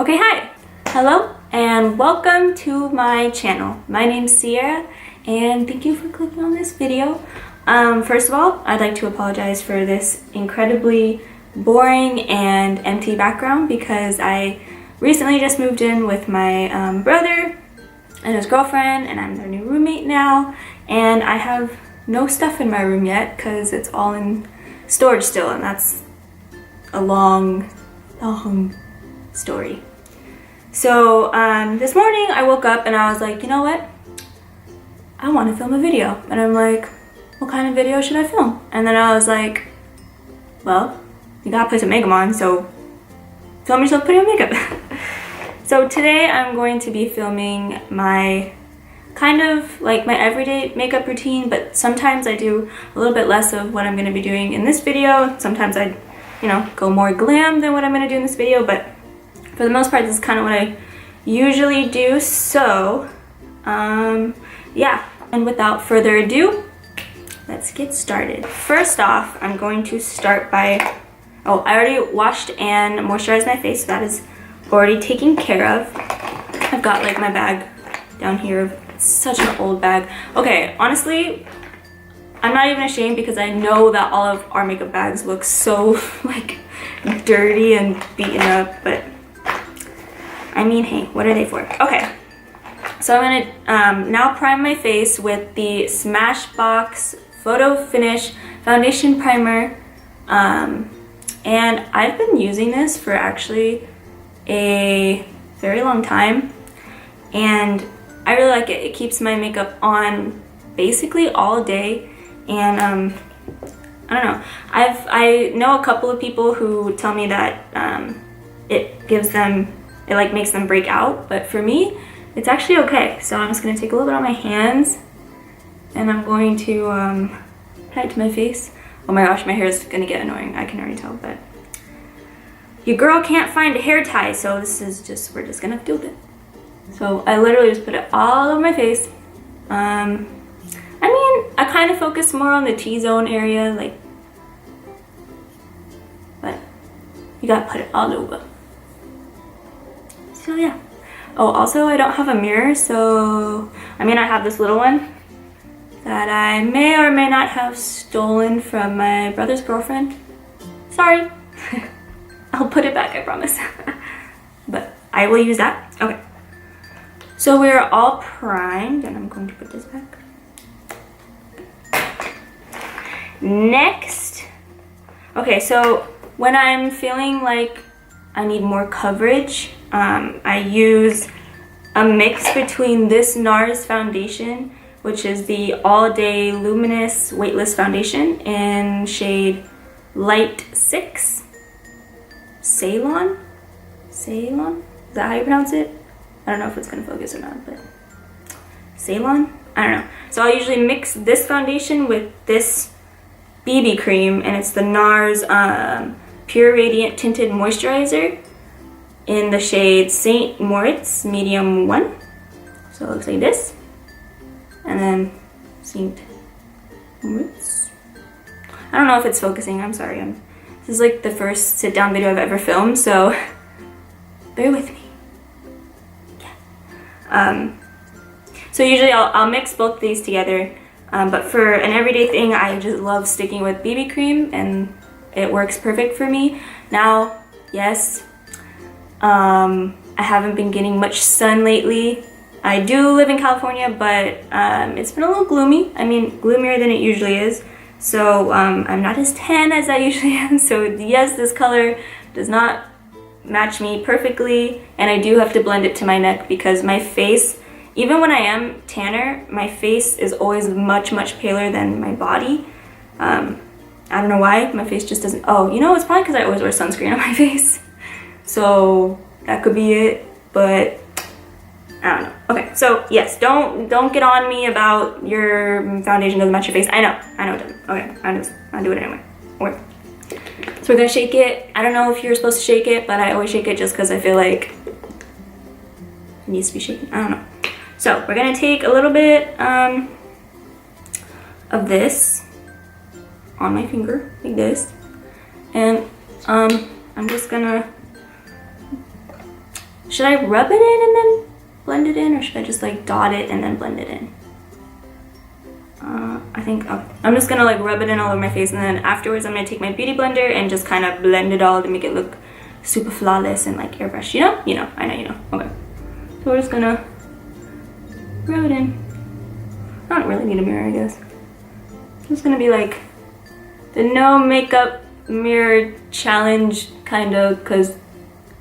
Okay, hi! Hello and welcome to my channel. My name's Sierra and thank you for clicking on this video. First of all, I'd like to apologize for this incredibly boring and empty background because I recently just moved in with my brother and his girlfriend, and I'm their new roommate now, and I have no stuff in my room yet because it's all in storage still, and that's a long story. So this morning I woke up and I was like, you know what? I want to film a video. And I'm like, what kind of video should I film? And then I was like, well, you gotta put some makeup on, so film yourself putting on makeup. So today I'm going to be filming my kind of like my everyday makeup routine, but sometimes I do a little bit less of what I'm going to be doing in this video. Sometimes I, go more glam than what I'm going to do in this video, but for the most part this is kind of what I usually do. So yeah, and without further ado, let's get started. First off, I'm going to start by, I already washed and moisturized my face, so that is already taken care of. I've got like my bag down here. It's such an old bag. Okay, honestly, I'm not even ashamed because I know that all of our makeup bags look so like dirty and beaten up, but I mean, hey, what are they for? Okay, so I'm gonna now prime my face with the Smashbox Photo Finish Foundation Primer, and I've been using this for actually a very long time, and I really like it. It keeps my makeup on basically all day, and I don't know. I know a couple of people who tell me that it gives them, it like makes them break out, but for me, it's actually okay. So I'm just gonna take a little bit on my hands, and I'm going to apply it to my face. Oh my gosh, my hair is gonna get annoying. I can already tell, but your girl can't find a hair tie, so this is just, we're just gonna have to deal with it. So I literally just put it all over my face. I mean, I kind of focus more on the T-zone area, like, but you gotta put it all over. So yeah. Oh, also I don't have a mirror, so, I mean, I have this little one that I may or may not have stolen from my brother's girlfriend. Sorry. I'll put it back, I promise. But I will use that. Okay. So we're all primed, and I'm going to put this back. Next. Okay, so when I'm feeling like I need more coverage, I use a mix between this NARS foundation, which is the All Day Luminous Weightless Foundation in shade Light 6. Ceylon? Ceylon? Is that how you pronounce it? I don't know if it's gonna focus or not, but Ceylon? I don't know. So I'll usually mix this foundation with this BB cream, and it's the NARS Pure Radiant Tinted Moisturizer in the shade St. Moritz Medium 1. So it looks like this. And then St. Moritz. I don't know if it's focusing, I'm sorry. This is like the first sit-down video I've ever filmed, so bear with me. Yeah. So usually I'll mix both of these together, but for an everyday thing, I just love sticking with BB cream, and it works perfect for me. Now, yes, I haven't been getting much sun lately. I do live in California, but it's been a little gloomy. I mean, gloomier than it usually is. So I'm not as tan as I usually am, so yes, this color does not match me perfectly, and I do have to blend it to my neck because my face, even when I am tanner, my face is always much paler than my body. I don't know why, my face just doesn't, it's probably because I always wear sunscreen on my face, so that could be it, but I don't know. Okay, so yes, don't get on me about your foundation doesn't match your face. I know it doesn't. Okay, I do it anyway. Okay. So we're gonna shake it. I don't know if you're supposed to shake it, but I always shake it just because I feel like it needs to be shaken. I don't know. So we're gonna take a little bit of this on my finger, like this, and I'm just gonna should I rub it in and then blend it in, or should I just like dot it and then blend it in? I think I'm just gonna like rub it in all over my face, and then afterwards I'm gonna take my beauty blender and just kind of blend it all to make it look super flawless and like airbrush, you know? You know, I know you know. Okay. So we're just gonna rub it in. I don't really need a mirror, I guess. It's gonna be like the no makeup mirror challenge kind of, because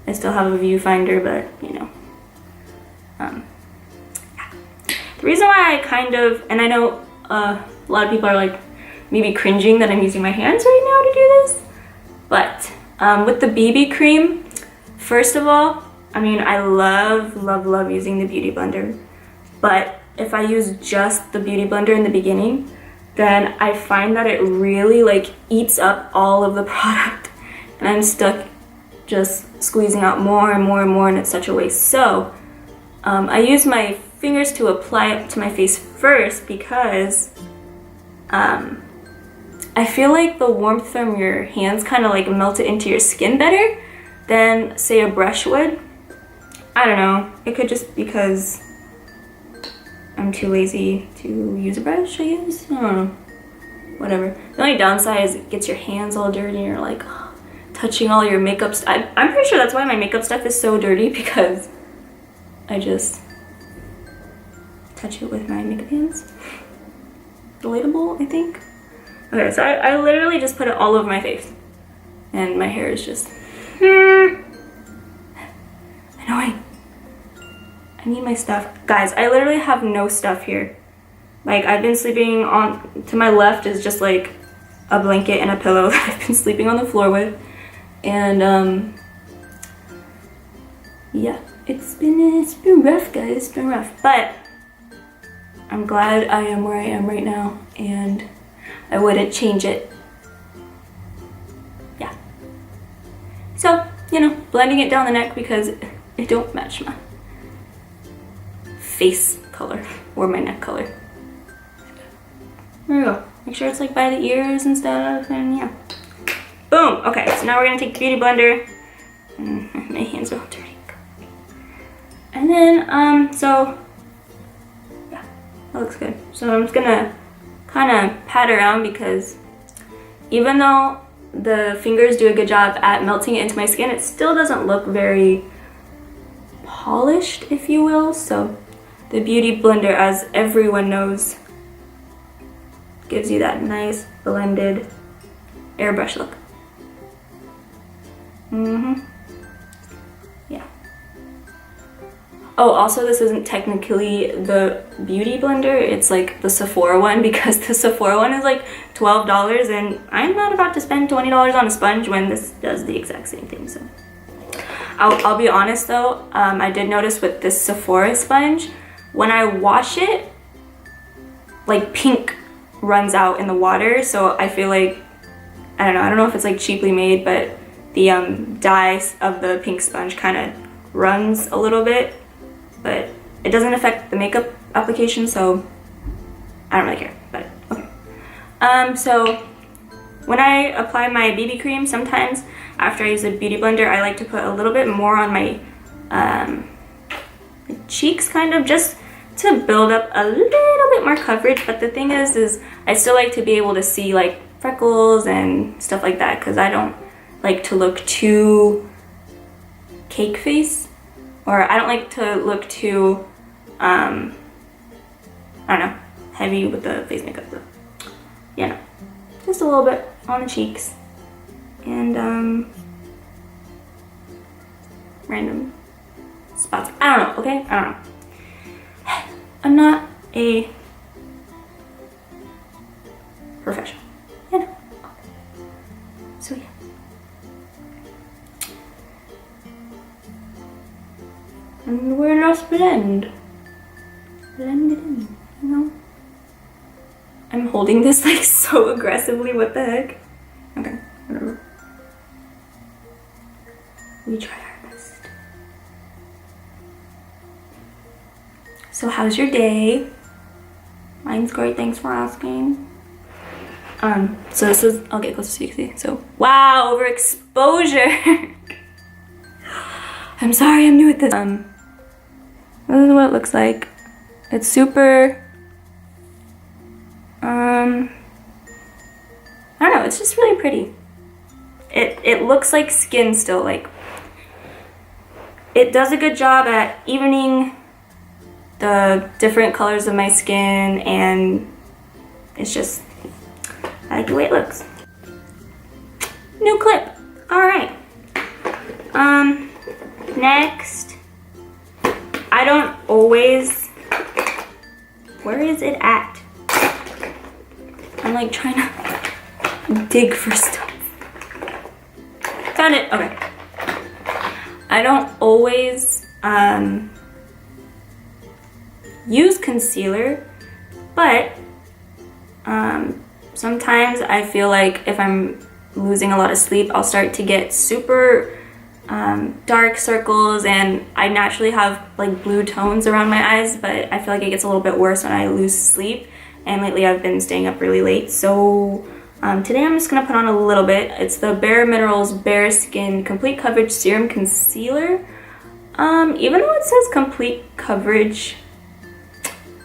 I still have a viewfinder, but you know. Yeah. The reason why I kind of, and I know a lot of people are like maybe cringing that I'm using my hands right now to do this, but with the BB cream, first of all, I mean, I love using the beauty blender, but if I use just the beauty blender in the beginning, then I find that it really like eats up all of the product, and I'm stuck just squeezing out more and more and more, and it's such a waste. So I use my fingers to apply it to my face first, because I feel like the warmth from your hands kind of like melt it into your skin better than say a brush would. I don't know, it could just because I'm too lazy to use a brush, I guess. I don't know, whatever. The only downside is it gets your hands all dirty and you're like touching all your makeup stuff. I'm pretty sure that's why my makeup stuff is so dirty, because I just touch it with my makeup hands. Relatable, I think. Okay, so I literally just put it all over my face, and my hair is just annoying. I need my stuff. Guys, I literally have no stuff here. Like, I've been sleeping on, to my left is just like a blanket and a pillow that I've been sleeping on the floor with. And yeah, it's been rough, guys, it's been rough. But I'm glad I am where I am right now, and I wouldn't change it. Yeah. So, you know, blending it down the neck because it don't match my face color or my neck color. There we go. Make sure it's like by the ears and stuff, and yeah. Boom! Okay, so now we're gonna take the beauty blender. My hands are all dirty. And then, so, yeah, that looks good. So I'm just gonna kind of pat around, because even though the fingers do a good job at melting it into my skin, it still doesn't look very polished, if you will. So the beauty blender, as everyone knows, gives you that nice blended airbrush look. Yeah. Oh, also, this isn't technically the beauty blender, it's like the Sephora one, because the Sephora one is like $12, and I'm not about to spend $20 on a sponge when this does the exact same thing. So I'll be honest though, I did notice with this Sephora sponge, when I wash it, like pink runs out in the water. So I feel like, I don't know if it's like cheaply made, but the dye of the pink sponge kind of runs a little bit, but it doesn't affect the makeup application, so I don't really care, but okay. So when I apply my BB cream, sometimes after I use a beauty blender, I like to put a little bit more on my cheeks, kind of just to build up a little bit more coverage. But the thing is I still like to be able to see like freckles and stuff like that, because I don't like to look too cake face, or I don't like to look too I don't know, heavy with the face makeup though. Yeah, no, just a little bit on the cheeks and random spots. I don't know, okay? I don't know. I'm not a professional, you know. So yeah. And we're just blend it in, you know. I'm holding this like so aggressively, what the heck? Okay, whatever. We try our best. So how's your day? Mine's great, thanks for asking. So this is, I'll get closer so you can see. So, wow, overexposure. I'm sorry, I'm new at this. This is what it looks like. It's super, I don't know, it's just really pretty. It looks like skin still, like, it does a good job at evening the different colors of my skin, and it's just, I like the way it looks. New clip, all right. Next, I don't always, where is it at? I'm like trying to dig for stuff. Found it, okay. I don't always use concealer, but sometimes I feel like if I'm losing a lot of sleep, I'll start to get super dark circles, and I naturally have like blue tones around my eyes, but I feel like it gets a little bit worse when I lose sleep, and lately I've been staying up really late. So today I'm just gonna put on a little bit. It's the Bare Minerals Bare Skin Complete Coverage Serum Concealer. Even though it says complete coverage,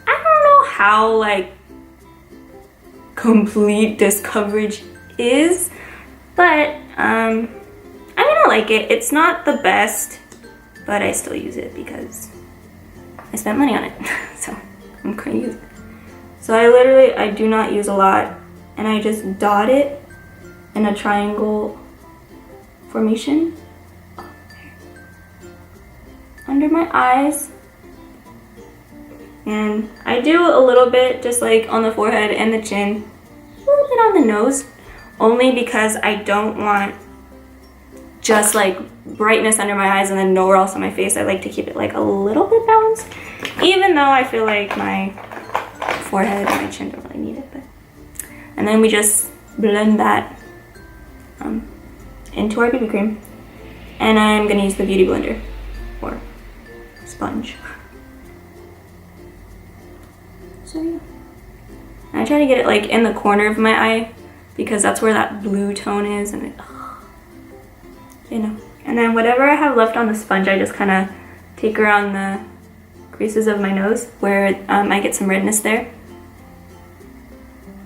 I don't know how like complete this coverage is, but I mean, I like it. It's not the best, but I still use it because I spent money on it. So I'm gonna use it. So I do not use a lot, and I just dot it in a triangle formation under my eyes. And I do a little bit just like on the forehead and the chin, a little bit on the nose, only because I don't want just like brightness under my eyes and then nowhere else on my face. I like to keep it like a little bit balanced, even though I feel like my forehead and my chin don't really need it. But and then we just blend that into our BB cream, and I'm gonna use the Beauty Blender or sponge. So yeah, and I try to get it like in the corner of my eye because that's where that blue tone is, and it, you know. And then whatever I have left on the sponge, I just kind of take around the creases of my nose where I get some redness there,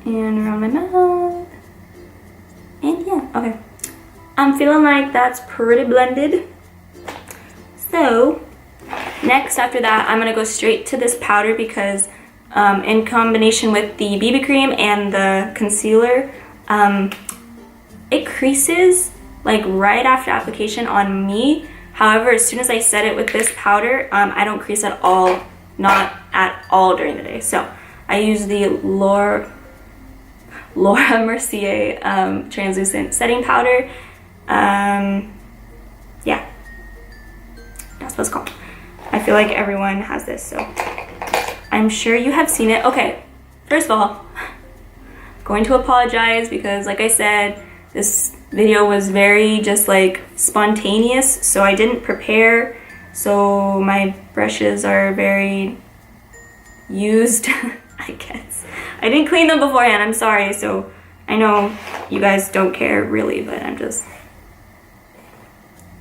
and around my mouth, and yeah, okay. I'm feeling like that's pretty blended. So next, after that, I'm gonna go straight to this powder because in combination with the BB cream and the concealer, it creases like right after application on me. However, as soon as I set it with this powder, I don't crease at all, not at all during the day. So I use the Laura Mercier translucent setting powder. Yeah, that's what it's called. I feel like everyone has this, so I'm sure you have seen it. Okay, first of all, going to apologize because like I said, this video was very just like spontaneous, so I didn't prepare, so my brushes are very used. I guess I didn't clean them beforehand, I'm sorry. So I know you guys don't care really, but I'm just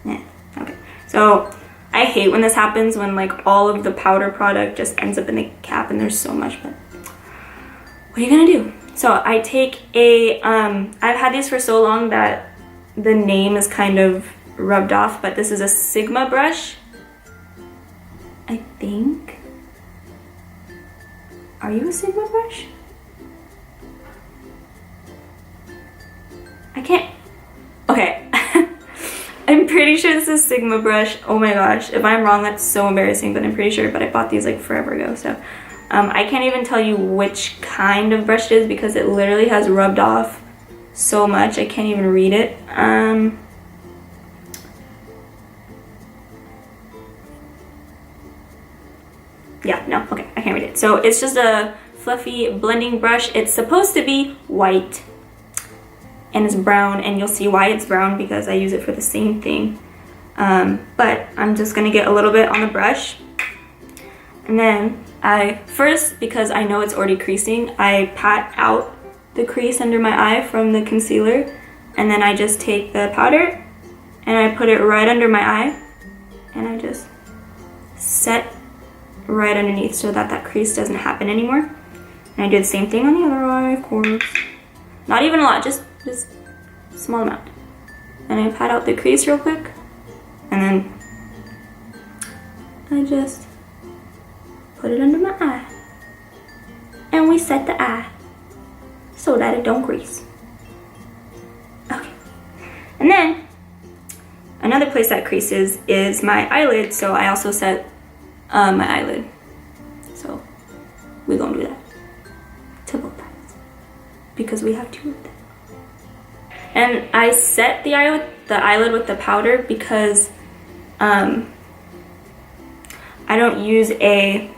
okay. So I hate when this happens, when like all of the powder product just ends up in the cap and there's so much, but what are you gonna do? So I take a, I've had these for so long that the name is kind of rubbed off, but this is a Sigma brush, I think. Are you a Sigma brush? I can't, okay. I'm pretty sure this is Sigma brush. Oh my gosh, if I'm wrong, that's so embarrassing, but I'm pretty sure, but I bought these like forever ago, so. I can't even tell you which kind of brush it is because it literally has rubbed off so much, I can't even read it. Yeah, no, okay, I can't read it. So it's just a fluffy blending brush. It's supposed to be white and it's brown, and you'll see why it's brown because I use it for the same thing. But I'm just gonna get a little bit on the brush, and then first, because I know it's already creasing, I pat out the crease under my eye from the concealer, and then I just take the powder and I put it right under my eye, and I just set right underneath so that that crease doesn't happen anymore. And I do the same thing on the other eye, of course. Not even a lot, just a small amount. And I pat out the crease real quick, and then I just put it under my eye. And we set the eye so that it don't crease. Okay. And then another place that creases is my eyelid, so I also set my eyelid. So we're gonna do that to both eyes because we have two of them. And I set the eyelid with the powder because I don't use a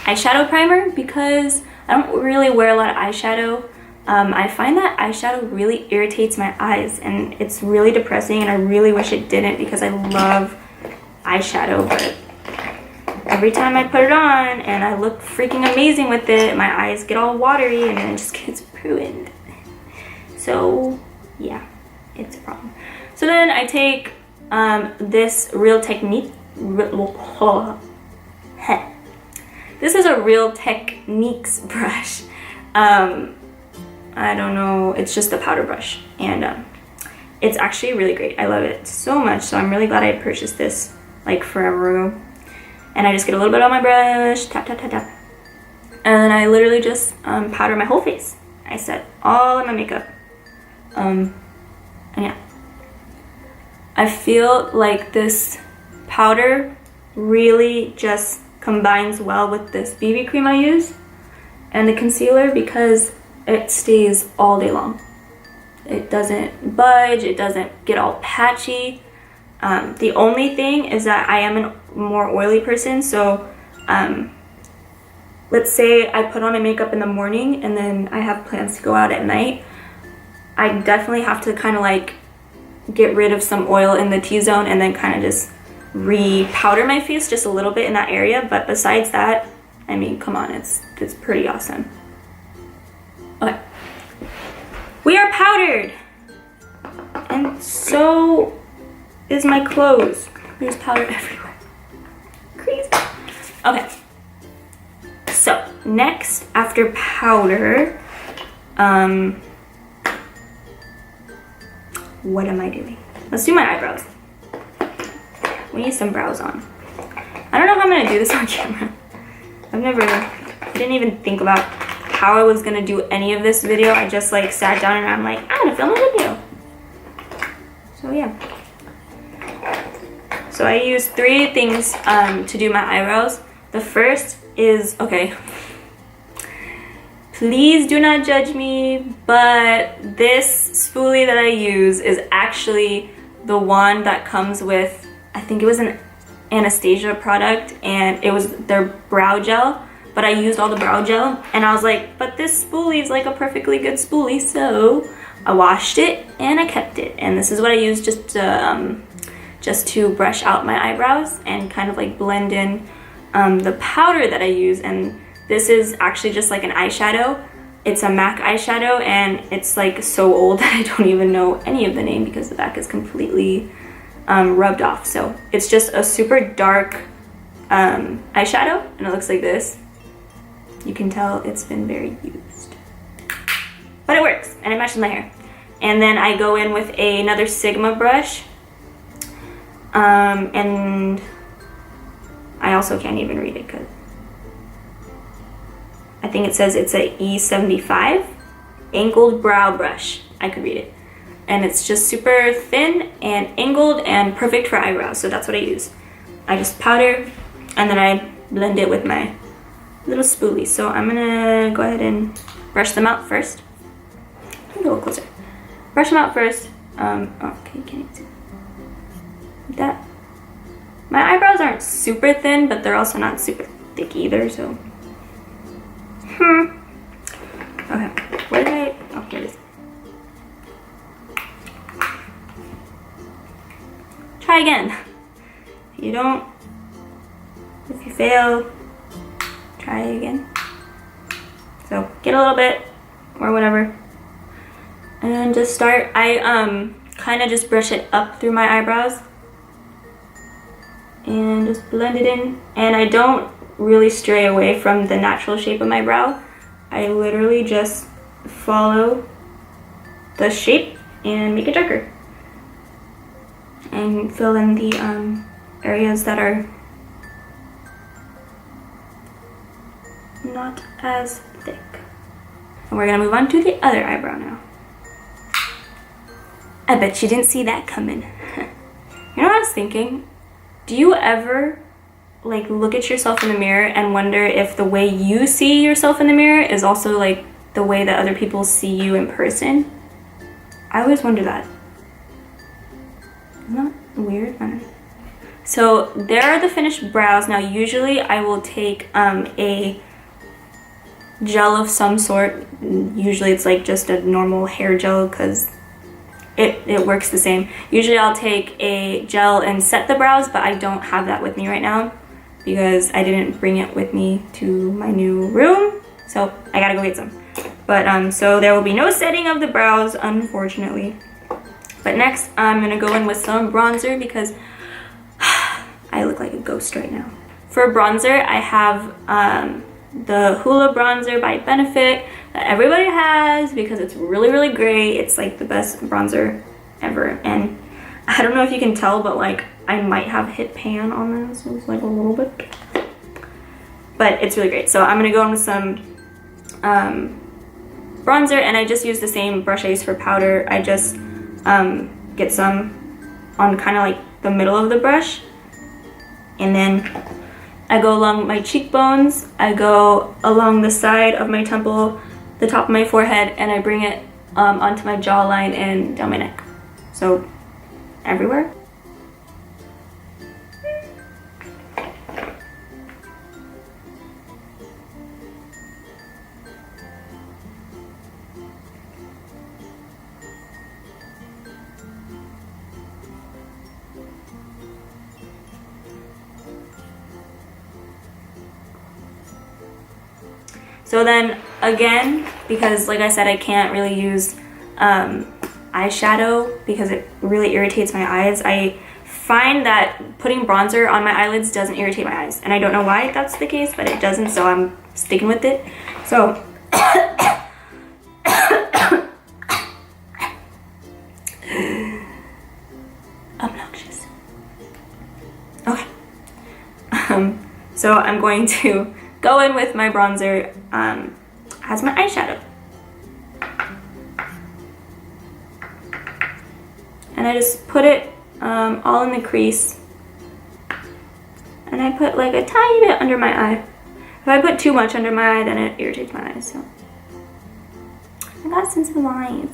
eyeshadow primer because I don't really wear a lot of eyeshadow. I find that eyeshadow really irritates my eyes and it's really depressing, and I really wish it didn't because I love eyeshadow, but every time I put it on and I look freaking amazing with it, my eyes get all watery and then it just gets ruined. So yeah, it's a problem. So then I take this Real Technique. This is a Real Techniques brush. I don't know, it's just a powder brush, and it's actually really great. I love it so much, so I'm really glad I purchased this like forever ago. And I just get a little bit on my brush, tap, tap, tap, tap. And then I literally just powder my whole face. I set all of my makeup. And yeah. I feel like this powder really just combines well with this BB cream I use and the concealer because it stays all day long. It doesn't budge, it doesn't get all patchy. The only thing is that I am a more oily person, so let's say I put on my makeup in the morning and then I have plans to go out at night. I definitely have to kind of like get rid of some oil in the T-zone and then kind of just re-powder my face just a little bit in that area, but besides that, I mean, come on, it's pretty awesome. Okay, we are powdered, and so is my clothes. There's powder everywhere. Crazy. Okay, so next after powder, what am I doing? Let's do my eyebrows. We need some brows on. I don't know how I'm gonna do this on camera. I didn't even think about how I was gonna do any of this video. I just like sat down and I'm like, I'm gonna film a video. So yeah. So I use 3 things to do my eyebrows. The first is, okay, please do not judge me, but this spoolie that I use is actually the one that comes with, I think it was an Anastasia product, and it was their brow gel, but I used all the brow gel, and I was like, but this spoolie is like a perfectly good spoolie, so I washed it and I kept it, and this is what I use just to brush out my eyebrows and kind of like blend in the powder that I use. And this is actually just like an eyeshadow. It's a MAC eyeshadow, and it's like so old that I don't even know any of the name because the back is completely rubbed off. So it's just a super dark eyeshadow, and it looks like this. You can tell it's been very used, but it works and it matches my hair. And then I go in with another Sigma brush, and I also can't even read it because I think it says it's a E75 angled brow brush. I could read it. And it's just super thin and angled and perfect for eyebrows. So that's what I use. I just powder and then I blend it with my little spoolie. So I'm gonna go ahead and brush them out first. A little closer. Brush them out first. Okay, can't even see like that. My eyebrows aren't super thin, but they're also not super thick either, so. Okay, where did I, oh, here it is. Try again. If you don't, if you fail, try again. So get a little bit or whatever, and just start. I kind of just brush it up through my eyebrows, and just blend it in. And I don't really stray away from the natural shape of my brow. I literally just follow the shape and make it darker. And fill in the areas that are not as thick. And we're gonna move on to the other eyebrow now. I bet you didn't see that coming. You know what I was thinking? Do you ever like look at yourself in the mirror and wonder if the way you see yourself in the mirror is also like the way that other people see you in person? I always wonder that. Isn't that weird? I don't know. So there are the finished brows. Now usually I will take a gel of some sort. Usually it's like just a normal hair gel because it works the same. Usually I'll take a gel and set the brows, but I don't have that with me right now because I didn't bring it with me to my new room. So I gotta go get some. But so there will be no setting of the brows, unfortunately. But next I'm gonna go in with some bronzer because I look like a ghost right now. For bronzer, I have the Hoola bronzer by Benefit that everybody has because it's really, really great. It's like the best bronzer ever. And I don't know if you can tell, but like I might have hit pan on this. It's like a little bit. But it's really great. So I'm gonna go in with some bronzer, and I just use the same brush I use for powder. I just get some on kind of like the middle of the brush. And then I go along my cheekbones, I go along the side of my temple, the top of my forehead, and I bring it onto my jawline and down my neck. So everywhere. So then again, because like I said, I can't really use eyeshadow because it really irritates my eyes. I find that putting bronzer on my eyelids doesn't irritate my eyes. And I don't know why that's the case, but it doesn't, so I'm sticking with it. So obnoxious. Okay. So I'm going to go in with my bronzer as my eyeshadow. And I just put it all in the crease. And I put like a tiny bit under my eye. If I put too much under my eye, then it irritates my eyes. So I got sensitive eyes.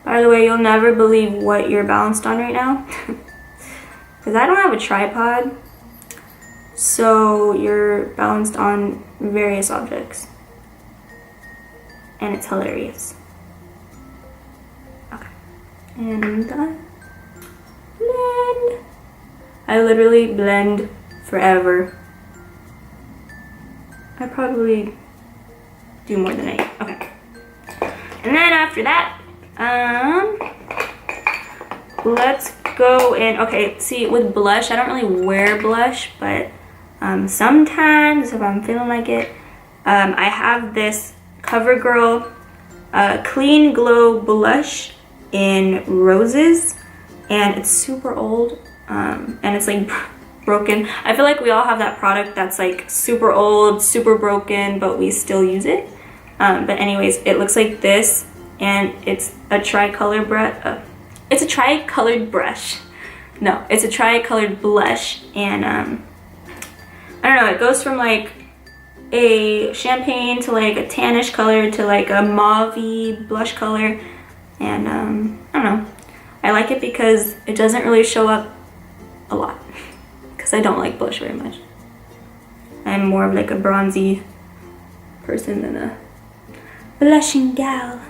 By the way, you'll never believe what you're balanced on right now. Because I don't have a tripod. So you're balanced on various objects. And it's hilarious. Okay. And I'm done. Blend. I literally blend forever. I probably do more than I eat. Okay. And then after that, let's go in. Okay, see, with blush, I don't really wear blush, but sometimes if I'm feeling like it, I have this CoverGirl Clean Glow blush in Roses, and it's super old, and it's like broken. I feel like we all have that product that's like super old, super broken, but we still use it. But anyways, it looks like this. And it's a tri-colored brush. It's a tri-colored brush. No, it's a tri-colored blush, and I don't know. It goes from like a champagne to like a tannish color to like a mauve-y blush color, and I don't know. I like it because it doesn't really show up a lot. Because I don't like blush very much. I'm more of like a bronzy person than a blushing gal.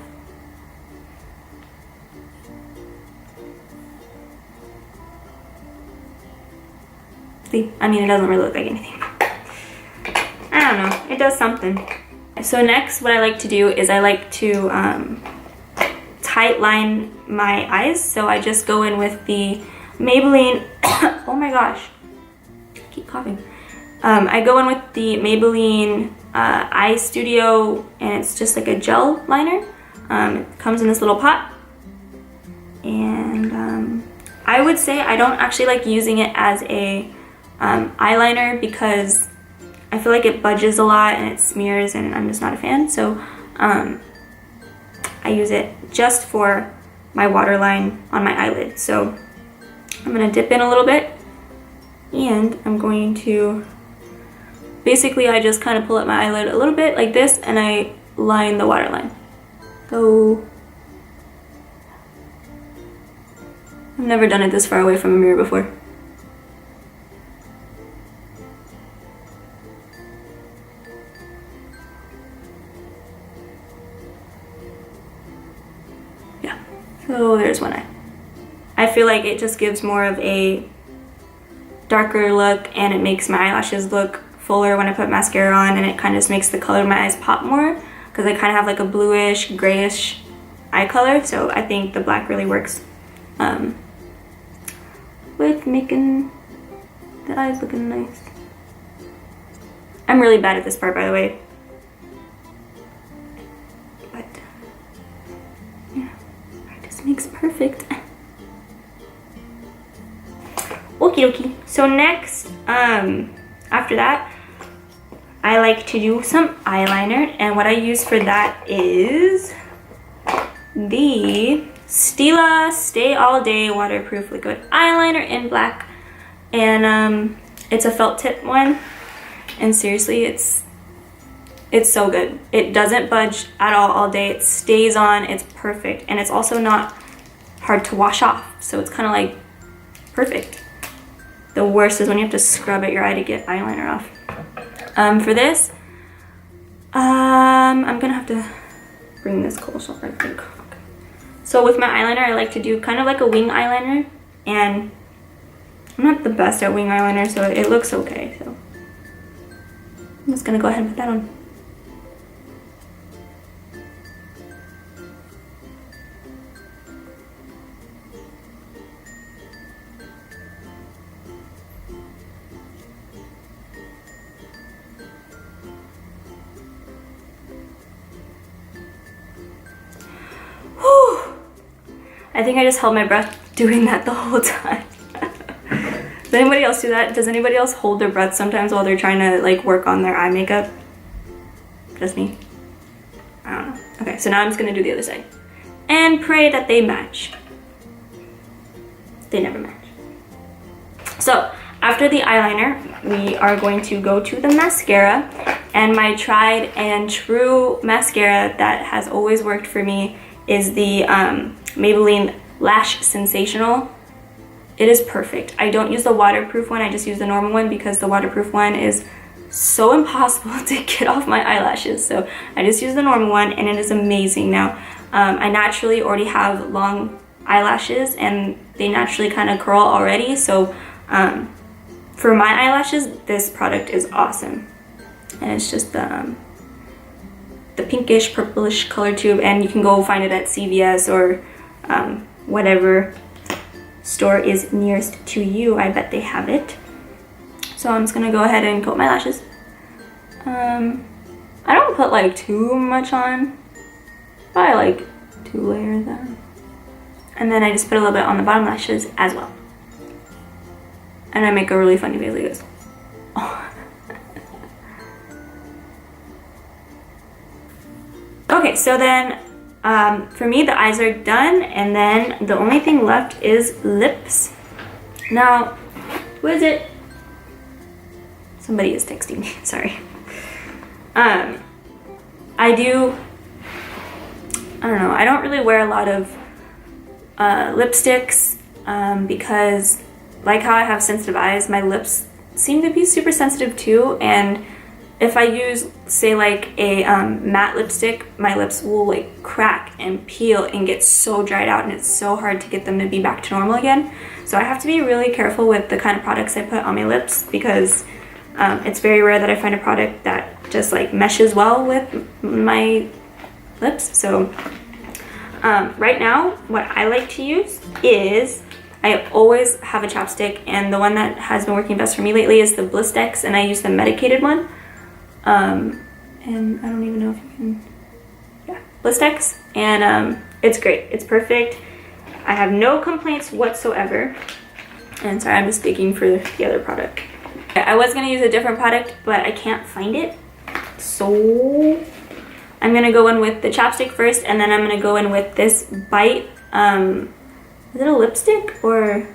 See, I mean, it doesn't really look like anything. I don't know, it does something. So next, what I like to do is I like to tight line my eyes. So I just go in with the Maybelline, oh my gosh, I keep coughing. I go in with the Maybelline Eye Studio, and it's just like a gel liner. It comes in this little pot. And I would say I don't actually like using it as a eyeliner because I feel like it budges a lot and it smears, and I'm just not a fan. So I use it just for my waterline on my eyelid. So I'm gonna dip in a little bit, and I'm going to, basically I just kind of pull up my eyelid a little bit like this, and I line the waterline. So I've never done it this far away from a mirror before. Yeah, so there's one eye. I feel like it just gives more of a darker look, and it makes my eyelashes look fuller when I put mascara on, and it kind of just makes the color of my eyes pop more because I kind of have like a bluish, grayish eye color. So I think the black really works with making the eyes looking nice. I'm really bad at this part, by the way. But yeah, practice makes perfect. Okie dokie. So next, after that, I like to do some eyeliner, and what I use for that is the Stila Stay All Day Waterproof Liquid Eyeliner in black, and it's a felt tip one, and seriously, it's so good. It doesn't budge at all day. It stays on. It's perfect, and it's also not hard to wash off, so it's kind of like perfect. The worst is when you have to scrub at your eye to get eyeliner off. For this, I'm gonna have to bring this closer, I think. Okay. So with my eyeliner, I like to do kind of like a wing eyeliner, and I'm not the best at wing eyeliner, so it looks okay. So I'm just gonna go ahead and put that on. I think I just held my breath doing that the whole time. Does anybody else do that? Does anybody else hold their breath sometimes while they're trying to like work on their eye makeup? Just me? I don't know. Okay, so now I'm just gonna do the other side. And pray that they match. They never match. So after the eyeliner, we are going to go to the mascara. And my tried and true mascara that has always worked for me is the Maybelline Lash Sensational. It is perfect. I don't use the waterproof one, I just use the normal one because the waterproof one is so impossible to get off my eyelashes. So I just use the normal one, and it is amazing. Now, I naturally already have long eyelashes, and they naturally kind of curl already. So for my eyelashes, this product is awesome. And it's just the pinkish, purplish color tube, and you can go find it at CVS or whatever store is nearest to you. I bet they have it. So I'm just gonna go ahead and coat my lashes. I don't put like too much on, probably like 2 layers on. And then I just put a little bit on the bottom lashes as well. And I make a really funny face like this. Okay, so then for me, the eyes are done, and then the only thing left is lips. Now, who is it? Somebody is texting me, sorry. I don't know, I don't really wear a lot of lipsticks because, like how I have sensitive eyes, my lips seem to be super sensitive too, and if I use, say, like a matte lipstick, my lips will like crack and peel and get so dried out, and it's so hard to get them to be back to normal again. So I have to be really careful with the kind of products I put on my lips because it's very rare that I find a product that just like meshes well with my lips. So right now what I like to use is, I always have a chapstick, and the one that has been working best for me lately is the Blistex, and I use the medicated one. And I don't even know if you can, yeah, Blistex, and it's great. It's perfect. I have no complaints whatsoever. And sorry, I'm just speaking for the other product. I was gonna use a different product, but I can't find it. So I'm gonna go in with the chapstick first, and then I'm gonna go in with this Bite, is it a lipstick or?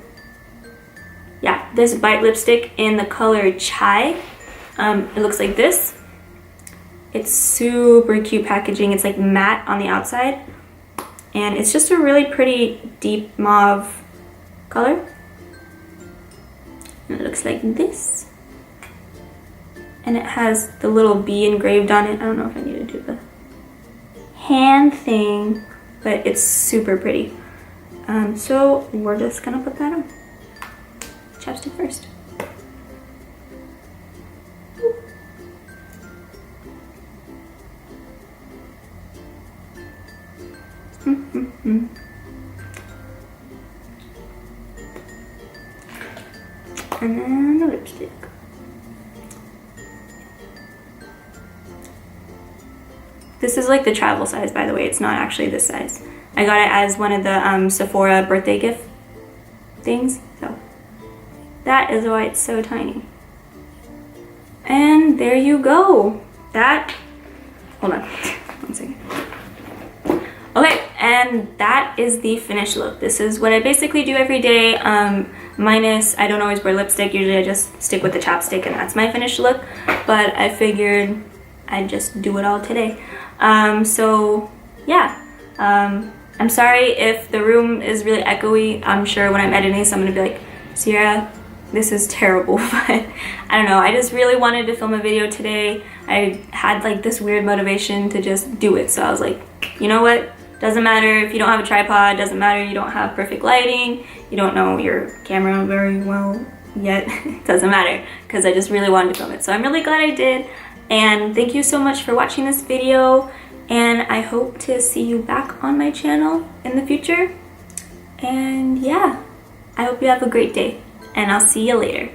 Yeah, this Bite lipstick in the color Chai. It looks like this. It's super cute packaging. It's like matte on the outside, and it's just a really pretty deep mauve color. And it looks like this. And it has the little bee engraved on it. I don't know if I need to do the hand thing, but it's super pretty. So we're just gonna put that on. Chapstick first. And then the lipstick. This is like the travel size, by the way. It's not actually this size. I got it as one of the Sephora birthday gift things. So that is why it's so tiny. And there you go. That, hold on, 1 second. Okay, and that is the finished look. This is what I basically do every day. Minus, I don't always wear lipstick. Usually I just stick with the chapstick, and that's my finished look. But I figured I'd just do it all today. So yeah, I'm sorry if the room is really echoey. I'm sure when I'm editing this, I'm gonna be like, Sierra, this is terrible. But I don't know, I just really wanted to film a video today. I had like this weird motivation to just do it. So I was like, you know what? Doesn't matter if you don't have a tripod, doesn't matter you don't have perfect lighting, you don't know your camera very well yet, it doesn't matter, because I just really wanted to film it. So I'm really glad I did, and thank you so much for watching this video, and I hope to see you back on my channel in the future. And yeah, I hope you have a great day, and I'll see you later.